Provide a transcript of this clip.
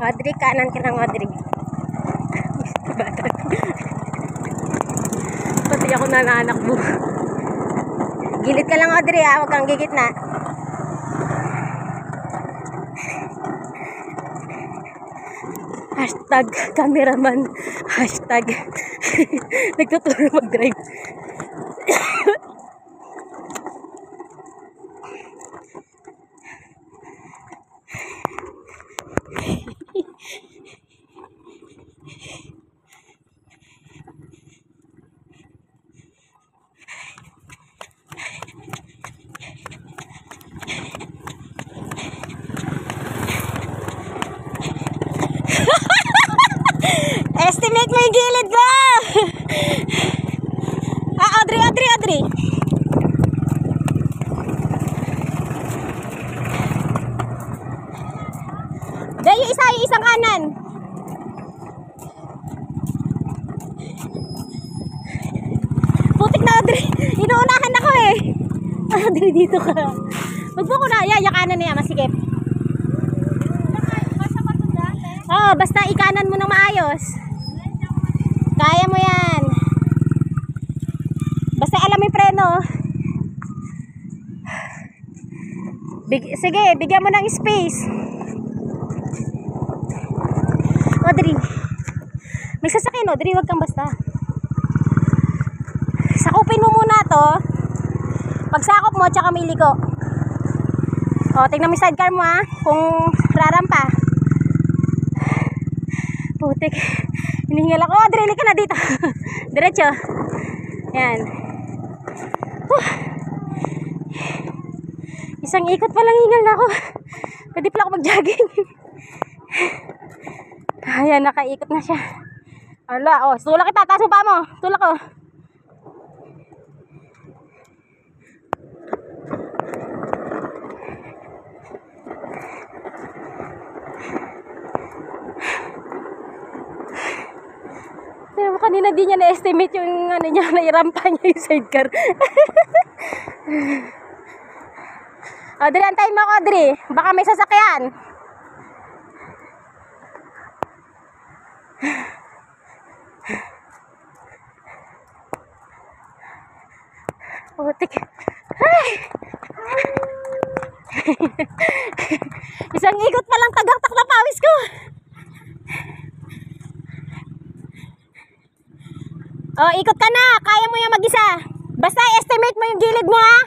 Audrey, kanan ka lang, Audrey. Pati ako nananakbo. Gilid ka lang, Audrey, ha? Huwag kang gigitna. Hashtag cameraman. Hashtag nagtuturo mag-drive. Estimate mo yung gilid ba? Audrey. Dahil yung isang kanan. Putik na, Audrey. Inuunahan ako eh. Audrey, dito ka. Huwag mo ko na. Yung kanan niya, masikip. Oo, basta ikanan mo ng maayos. Kaya mo yan. Basta alam mo yung preno. Sige, bigyan mo ng space. Audrey, may sasakyan, Audrey, wag kang basta. Sakupin mo muna to. Pagsakop mo, tsaka may liko. O, tingnan mo yung sidecar mo, ha, kung rarampa. Putik. Hinihingal ako. Audrey, liko na dito. Diretso. Yan. Isang ikot pa lang hingal na ako. Pwede pala ako mag-jogging. Ayan, nakaikot na siya. Ala, oh, tulak kita. Taas mo pa mo. Tulak ko. Pero kanina di niya na-estimate yung ano niya, nairampa niya yung sidecar. Audrey, antayin mo ako, Audrey. Baka may sasakyan. Putik. Ay! Isang ikot pa lang tagaktak na pawis ko. Oh, ikot ka na. Kaya mo yan mag-isa. Basta estimate mo yung gilid mo, ha.